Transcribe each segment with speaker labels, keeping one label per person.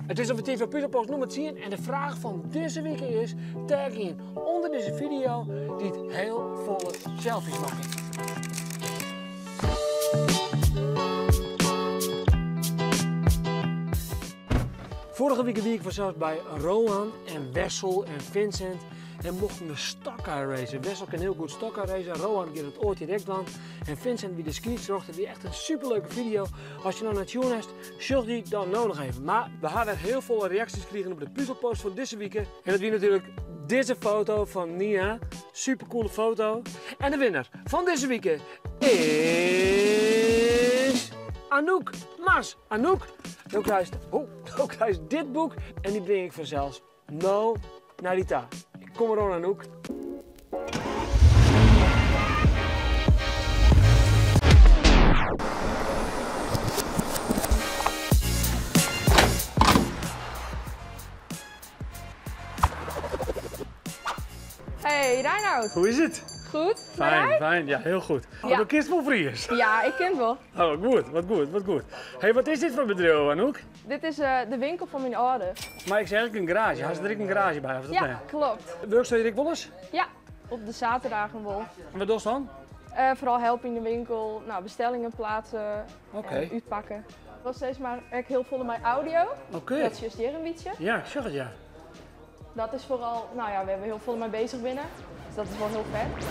Speaker 1: Het is officieel voor Puzzelpost nummer 10 en de vraag van deze week is: tag in onder deze video die het heel volle selfies maken. Vorige week was zelfs bij Rohan en Wessel en Vincent en mochten de stockcar racen. Wessel kan heel goed stockcar racen, Rohan gaat het ooit direct aan en Vincent wie de skis zocht. Het is echt een superleuke video. Als je nou naar tune hebt, zult die dan nodig hebben. Maar we hadden heel veel reacties gekregen op de puzzelpost voor deze week. En dat was natuurlijk deze foto van Nia. Super coole foto. En de winnaar van deze week is Anouk Mas. Anouk, ook krijgt dit boek en die breng ik vanzelfs no naar die taal. Kom maar aan, Anouk.
Speaker 2: Hey Reinoud.
Speaker 1: Hoe is het?
Speaker 2: Goed?
Speaker 1: Fijn, fijn. Ja, heel goed. Oh,
Speaker 2: Ja.
Speaker 1: de kist vol vries.
Speaker 2: Ja, ik ken het wel.
Speaker 1: Oh, wat goed. Hey, wat is dit voor bedrijf, Anouk?
Speaker 2: Dit is de winkel van mijn ouder.
Speaker 1: Maar ik zeg eigenlijk een garage. Had je er ook een garage bij? Of dat
Speaker 2: Ja,
Speaker 1: nee?
Speaker 2: klopt.
Speaker 1: Werkst je hier wel eens?
Speaker 2: Ja, op de zaterdagen wel.
Speaker 1: En wat doe je dan?
Speaker 2: Vooral helpen in de winkel, nou, bestellingen plaatsen,
Speaker 1: Oké.
Speaker 2: uitpakken. Het was steeds maar echt heel vol in mijn audio.
Speaker 1: Oké.
Speaker 2: Dat is juist hier een wietje.
Speaker 1: Ja, ik zeg het ja.
Speaker 2: Dat is vooral, nou ja, we hebben heel veel mee bezig binnen. Dus dat is wel heel vet.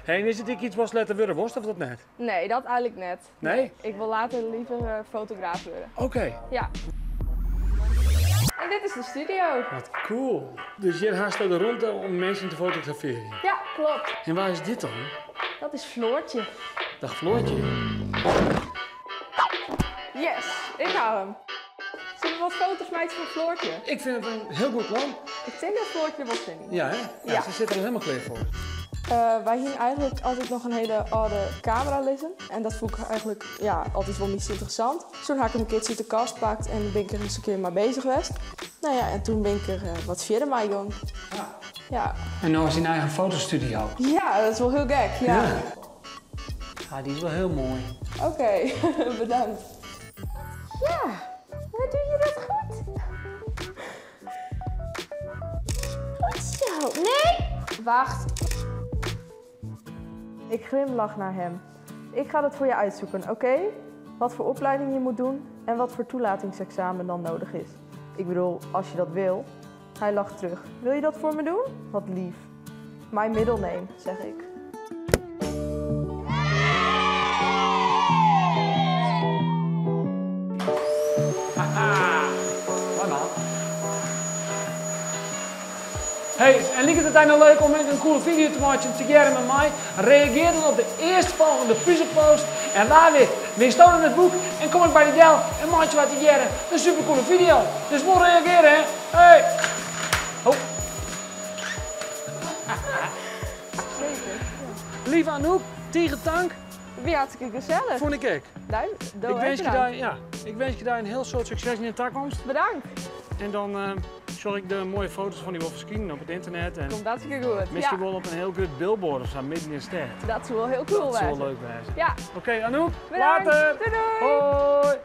Speaker 1: Hey, en is het iets wat letter worden worst of dat net?
Speaker 2: Nee, dat eigenlijk net.
Speaker 1: Nee?
Speaker 2: Ik wil later liever fotograaf worden.
Speaker 1: Oké.
Speaker 2: Ja. En dit is de studio.
Speaker 1: Wat cool. Dus hier haast de rond om mensen te fotograferen.
Speaker 2: Ja, klopt.
Speaker 1: En waar is dit dan?
Speaker 2: Dat is Floortje.
Speaker 1: Dag Floortje.
Speaker 2: Yes, ik hou hem. Zullen we wat foto's maken van Floortje?
Speaker 1: Ik vind het een heel goed plan.
Speaker 2: Ik denk dat Floortje wel zin in.
Speaker 1: Ja, hè? Ja,
Speaker 2: Ja.
Speaker 1: ze zit er helemaal klaar voor.
Speaker 2: Wij hier eigenlijk altijd nog een hele oude camera liggen. En dat vond ik eigenlijk ja, altijd wel niet zo interessant. Toen had ik hem een keertje uit de kast gepakt en ben ik er eens een keer mee bezig geweest. Nou ja, en toen ben ik er wat verder mee gegaan.
Speaker 1: Ja.
Speaker 2: Ja.
Speaker 1: En nou is hij een eigen fotostudio.
Speaker 2: Ja, dat is wel heel gek. Ja.
Speaker 1: Ja, die is wel heel mooi.
Speaker 2: Oké, bedankt. Ja, wat doe je dat goed? Goed zo. Nee! Wacht. Ik glimlach naar hem. Ik ga dat voor je uitzoeken, oké? Wat voor opleiding je moet doen en wat voor toelatingsexamen dan nodig is. Ik bedoel, als je dat wil. Hij lacht terug. Wil je dat voor me doen? Wat lief. My middle name, zeg ik.
Speaker 1: Hey, en liep het nou leuk om een coole video te maken together met mij? Reageer dan op de eerstvolgende puzzelpost en waar weer staan in het boek en kom ik bij de del en maak je wat together. Een super coole video. Dus moet reageren, hè? Hey! Oh. Lieve Anouk, tegen tank,
Speaker 2: Wie hartstikke gezellig.
Speaker 1: vond ik. Ik wens je daar een heel soort succes in de toekomst.
Speaker 2: Bedankt.
Speaker 1: En dan zorg ik de mooie foto's van die wel verschijnen op het internet. En
Speaker 2: Komt hartstikke goed.
Speaker 1: misschien
Speaker 2: Ja,
Speaker 1: wel op een heel goed billboard of zo, midden in de stad.
Speaker 2: dat is wel heel cool
Speaker 1: Dat zou
Speaker 2: zijn.
Speaker 1: wel leuk zijn.
Speaker 2: Ja,
Speaker 1: Oké, Anouk,
Speaker 2: bedankt.
Speaker 1: later!
Speaker 2: Doei doei.
Speaker 1: Hoi!